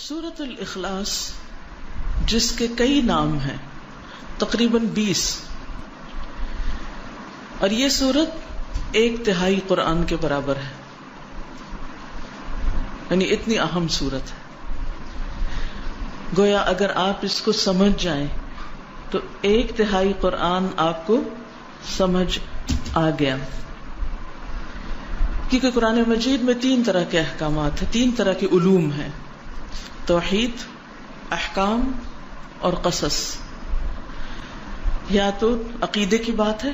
سورۃ الاخلاص جس کے کئی نام ہیں، تقریباً 20، اور یہ سورت 1/3 قرآن کے برابر ہے، یعنی اتنی اہم سورت ہے۔ گویا اگر آپ اس کو سمجھ جائیں تو 1/3 قرآن آپ کو سمجھ آ گیا، کیونکہ قرآن مجید میں 3 طرح کے احکامات ہیں، 3 طرح کے علوم ہیں: توحید، احکام اور قصص۔ یا تو عقیدے کی بات ہے،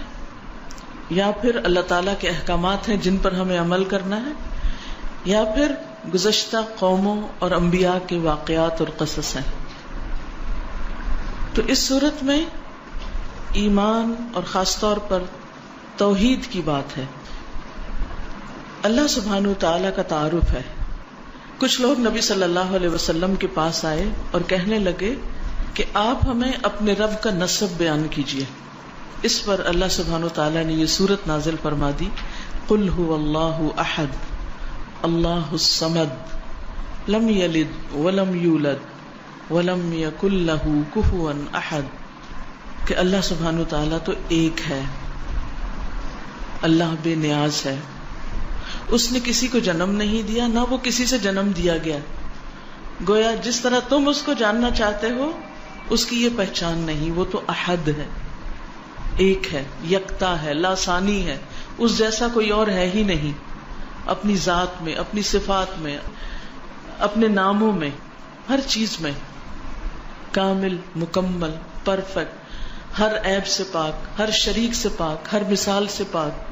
یا پھر اللہ تعالیٰ کے احکامات ہیں جن پر ہمیں عمل کرنا ہے، یا پھر گزشتہ قوموں اور انبیاء کے واقعات اور قصص ہیں۔ تو اس صورت میں ایمان اور خاص طور پر توحید کی بات ہے، اللہ سبحانہ وتعالیٰ کا تعارف ہے۔ کچھ لوگ نبی صلی اللہ علیہ وسلم کے پاس آئے اور کہنے لگے کہ آپ ہمیں اپنے رب کا نسب بیان کیجیے۔ اس پر اللہ سبحانہ وتعالیٰ نے یہ سورت نازل فرما دی: قل هو اللہ احد اللہ الصمد لم یلد ولم یولد ولم یکن لہ کفوا احد، کہ اللہ سبحانہ وتعالیٰ تو ایک ہے، اللہ بے نیاز ہے، اس نے کسی کو جنم نہیں دیا، نہ وہ کسی سے جنم دیا گیا۔ گویا جس طرح تم اس کو جاننا چاہتے ہو اس کی یہ پہچان نہیں، وہ تو احد ہے، ایک ہے، یکتا ہے، لا ثانی ہے، اس جیسا کوئی اور ہے ہی نہیں، اپنی ذات میں، اپنی صفات میں، اپنے ناموں میں، ہر چیز میں کامل، مکمل، پرفیکٹ، ہر عیب سے پاک، ہر شریک سے پاک، ہر مثال سے پاک،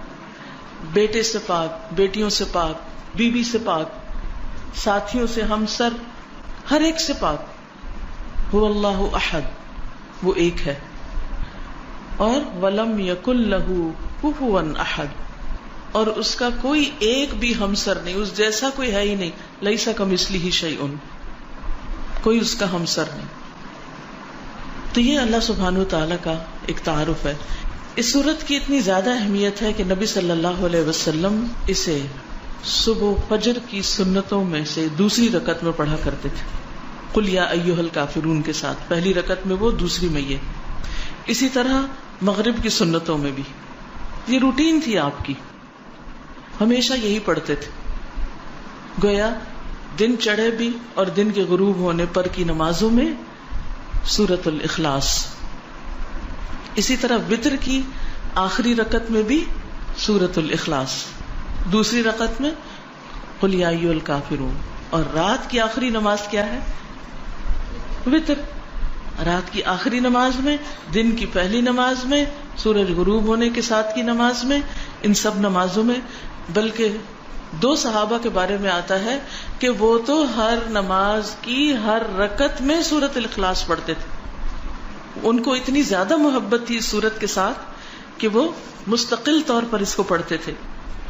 بیٹے سے پاک، بیٹیوں سے پاک، بیوی سے پاک، ساتھیوں سے، ہمسر، ہر ایک سے پاک۔ هو اللہ احد، وہ ایک ہے، اور ولم یکن لہ کفوا احد، اور اس کا کوئی ایک بھی ہمسر نہیں، اس جیسا کوئی ہے ہی نہیں، لیس کمثلہ شیء، کوئی اس کا ہمسر نہیں۔ تو یہ اللہ سبحانہ وتعالیٰ کا ایک تعارف ہے۔ اس سورت کی اتنی زیادہ اہمیت ہے کہ نبی صلی اللہ علیہ وسلم اسے صبح فجر کی سنتوں میں سے دوسری رکعت میں پڑھا کرتے تھے، قل یا ایھا الکافرون کے ساتھ، پہلی رکعت میں وہ، دوسری میں یہ۔ اسی طرح مغرب کی سنتوں میں بھی یہ روٹین تھی آپ کی، ہمیشہ یہی پڑھتے تھے۔ گویا دن چڑھے بھی اور دن کے غروب ہونے پر کی نمازوں میں سورۃ الاخلاص، اسی طرح وتر کی آخری رکعت میں بھی سورۃ الاخلاص، دوسری رکعت میں قل یا ایھا الکافرون، اور رات کی آخری نماز کیا ہے؟ وتر۔ رات کی آخری نماز میں، دن کی پہلی نماز میں، سورج غروب ہونے کے ساتھ کی نماز میں، ان سب نمازوں میں۔ بلکہ 2 صحابہ کے بارے میں آتا ہے کہ وہ تو ہر نماز کی ہر رکعت میں سورۃ الاخلاص پڑھتے تھے، ان کو اتنی زیادہ محبت تھی اس سورت کے ساتھ کہ وہ مستقل طور پر اس کو پڑھتے تھے۔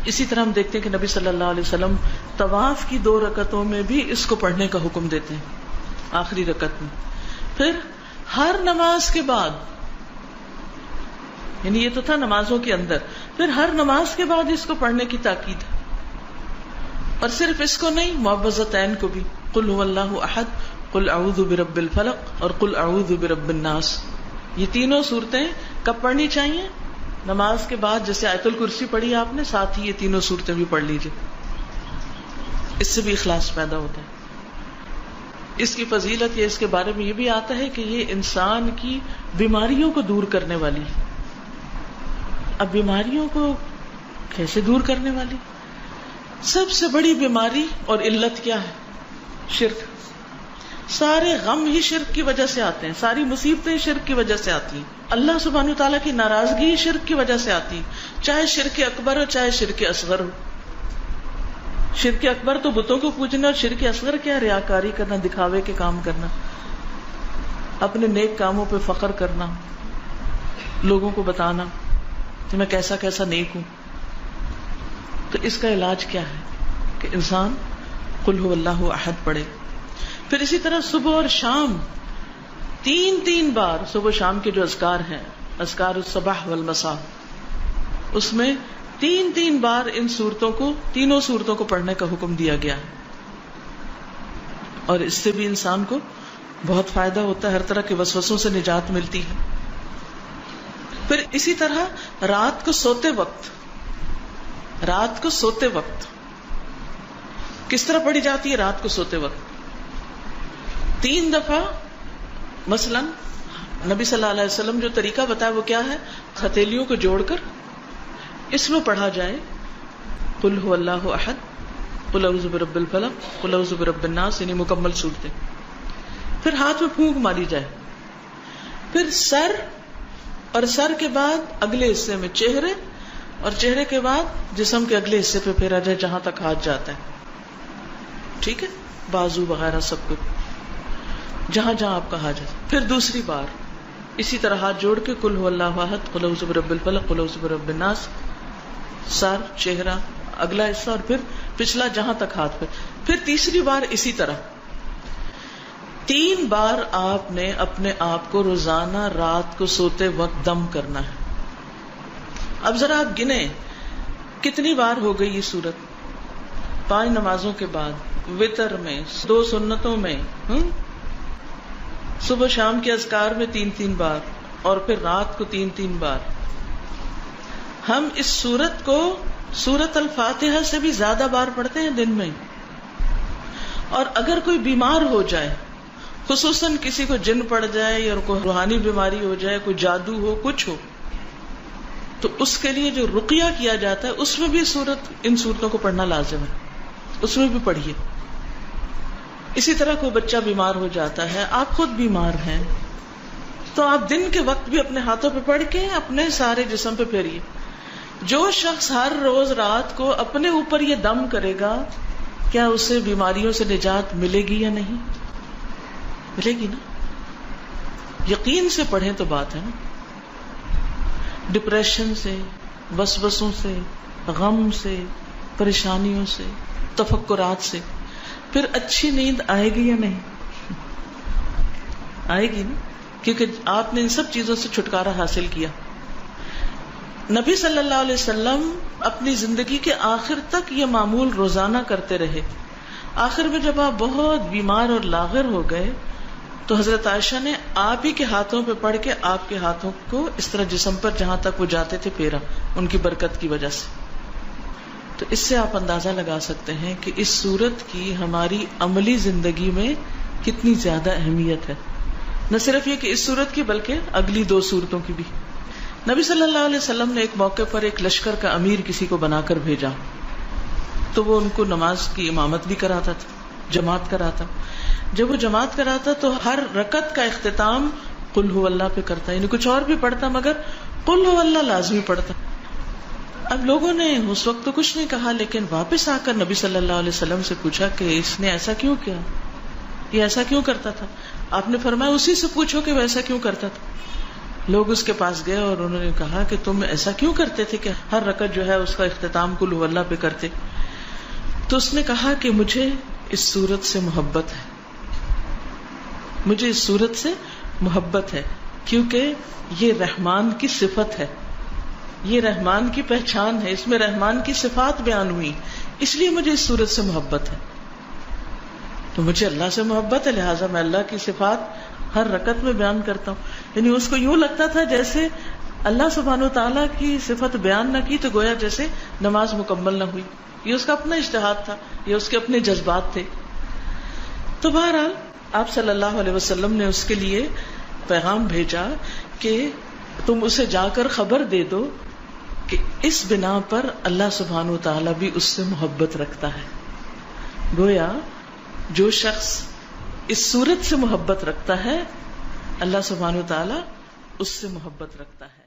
اسی طرح ہم دیکھتے ہیں کہ نبی صلی اللہ علیہ وسلم طواف کی 2 رکعتوں میں بھی اس کو پڑھنے کا حکم دیتے ہیں، آخری رکعت میں۔ پھر ہر نماز کے بعد، یعنی یہ تو تھا نمازوں کے اندر، پھر ہر نماز کے بعد اس کو پڑھنے کی تاکید ہے۔ اور صرف اس کو نہیں، معوذتین کو بھی، قل هو اللہ احد، قل اعوذ برب الفلق اور قل اعوذ برب الناس۔ یہ تینوں صورتیں کب پڑھنی چاہیے؟ نماز کے بعد، جیسے آیت الکرسی پڑھی آپ نے، ساتھ ہی یہ تینوں صورتیں بھی پڑھ لیجیے، اس سے بھی اخلاص پیدا ہوتا ہے۔ اس کی فضیلت، یہ اس کے بارے میں یہ بھی آتا ہے کہ یہ انسان کی بیماریوں کو دور کرنے والی۔ اب بیماریوں کو کیسے دور کرنے والی؟ سب سے بڑی بیماری اور علت کیا ہے؟ شرک۔ سارے غم ہی شرک کی وجہ سے آتے ہیں، ساری مصیبتیں شرک کی وجہ سے آتی ہیں، اللہ سبحانہ وتعالیٰ کی ناراضگی شرک کی وجہ سے آتی، چاہے شرک اکبر ہو چاہے شرک اصغر ہو۔ شرک اکبر تو بتوں کو پوجنا، اور شرک اصغر کیا؟ ریاکاری کرنا، دکھاوے کے کام کرنا، اپنے نیک کاموں پہ فخر کرنا، لوگوں کو بتانا کہ میں کیسا کیسا نیک ہوں۔ تو اس کا علاج کیا ہے کہ انسان قل هو اللہ احد پڑھے۔ پھر اسی طرح صبح اور شام 3 بار، صبح شام کے جو اذکار ہیں، اذکار الصباح والمساء، اس میں 3 بار ان صورتوں کو، تینوں صورتوں کو پڑھنے کا حکم دیا گیا ہے۔ اور اس سے بھی انسان کو بہت فائدہ ہوتا ہے، ہر طرح کے وسوسوں سے نجات ملتی ہے. پھر اسی طرح رات کو سوتے وقت کس طرح پڑھی جاتی ہے؟ رات کو سوتے وقت 3 دفعہ. مثلا نبی صلی اللہ علیہ وسلم جو طریقہ بتایا وہ کیا ہے؟ ہتھیلیوں کو جوڑ کر اس میں پڑھا جائے قل هو اللہ احد، قل اعوذ برب الفلق، قل اعوذ برب الناس، یعنی مکمل صورتیں. پھر ہاتھ میں پھونک ماری جائے. پھر سر، اور سر کے بعد اگلے حصے میں چہرے، اور چہرے کے بعد جسم کے اگلے حصے پہ پھیرا جائے جہاں تک ہاتھ جاتا ہے. ٹھیک ہے، بازو وغیرہ سب کچھ جہاں جہاں آپ کا ہاتھ جاتا ہے. پھر دوسری بار اسی طرح ہاتھ جوڑ کے قل هو اللہ احد، قل اعوذ برب الفلق، قل اعوذ برب الناس، سر، چہرہ، اگلا حصہ، اور پھر پچھلا جہاں تک ہاتھ پہ. پھر تیسری بار اسی طرح 3 بار آپ نے اپنے آپ کو روزانہ رات کو سوتے وقت دم کرنا ہے. اب ذرا آپ گنیں کتنی بار ہو گئی یہ صورت؟ 5 نمازوں کے بعد، وتر میں، 2 سنتوں میں، صبح شام کے اذکار میں 3 بار، اور پھر رات کو 3 بار. ہم اس صورت کو سورت الفاتحہ سے بھی زیادہ بار پڑھتے ہیں دن میں. اور اگر کوئی بیمار ہو جائے، خصوصاً کسی کو جن پڑ جائے یا کوئی روحانی بیماری ہو جائے، کوئی جادو ہو، کچھ ہو، تو اس کے لیے جو رقیہ کیا جاتا ہے اس میں بھی ان صورتوں کو پڑھنا لازم ہے، اس میں بھی پڑھیے. اسی طرح کوئی بچہ بیمار ہو جاتا ہے، آپ خود بیمار ہیں، تو آپ دن کے وقت بھی اپنے ہاتھوں پہ پڑھ کے اپنے سارے جسم پہ پھیریے. جو شخص ہر روز رات کو اپنے اوپر یہ دم کرے گا، کیا اسے بیماریوں سے نجات ملے گی یا نہیں؟ ملے گی نا. یقین سے پڑھیں تو بات ہے نا. ڈپریشن سے، وسوسوں سے، غم سے، پریشانیوں سے، تفکرات سے پھر اچھی نیند آئے گی یا نہیں؟ آئے گی نا، کیونکہ آپ نے ان سب چیزوں سے چھٹکارا حاصل کیا. نبی صلی اللہ علیہ وسلم اپنی زندگی کے آخر تک یہ معمول روزانہ کرتے رہے. آخر میں جب آپ بہت بیمار اور لاغر ہو گئے تو حضرت عائشہ نے آپ ہی کے ہاتھوں پہ پڑھ کے آپ کے ہاتھوں کو اس طرح جسم پر جہاں تک وہ جاتے تھے پھیرا، ان کی برکت کی وجہ سے. تو اس سے آپ اندازہ لگا سکتے ہیں کہ اس صورت کی ہماری عملی زندگی میں کتنی زیادہ اہمیت ہے. نہ صرف یہ کہ اس صورت کی بلکہ اگلی 2 صورتوں کی بھی. نبی صلی اللہ علیہ وسلم نے ایک موقع پر ایک لشکر کا امیر کسی کو بنا کر بھیجا، تو وہ ان کو نماز کی امامت بھی کراتا تھا، جماعت کراتا. جب وہ جماعت کراتا تو ہر رکعت کا اختتام قل هو اللہ پہ کرتا، یعنی کچھ اور بھی پڑھتا مگر قل هو اللہ لازمی پڑھتا. اب لوگوں نے اس وقت تو کچھ نہیں کہا، لیکن واپس آ کر نبی صلی اللہ علیہ وسلم سے پوچھا کہ اس نے ایسا کیوں کیا، یہ ایسا کیوں کرتا تھا؟ آپ نے فرمایا اسی سے پوچھو کہ وہ ایسا کیوں کرتا تھا. لوگ اس کے پاس گئے اور انہوں نے کہا کہ تم ایسا کیوں کرتے تھے کہ ہر رکعت جو ہے اس کا اختتام قل هو اللہ پہ کرتے؟ تو اس نے کہا کہ مجھے اس صورت سے محبت ہے، مجھے اس صورت سے محبت ہے، کیونکہ یہ رحمان کی صفت ہے، یہ رحمان کی پہچان ہے، اس میں رحمان کی صفات بیان ہوئی، اس لیے مجھے اس صورت سے محبت ہے. تو مجھے اللہ سے محبت ہے، لہٰذا میں اللہ کی صفات ہر رکعت میں بیان کرتا ہوں. یعنی اس کو یوں لگتا تھا جیسے اللہ سبحانہ و تعالیٰ کی صفت بیان نہ کی تو گویا جیسے نماز مکمل نہ ہوئی. یہ اس کا اپنا اجتہاد تھا، یہ اس کے اپنے جذبات تھے. تو بہرحال آپ صلی اللہ علیہ وسلم نے اس کے لیے پیغام بھیجا کہ تم اسے جا کر خبر دے دو کہ اس بنا پر اللہ سبحانہ و تعالیٰ بھی اس سے محبت رکھتا ہے. گویا جو شخص اس صورت سے محبت رکھتا ہے اللہ سبحانہ و تعالیٰ اس سے محبت رکھتا ہے.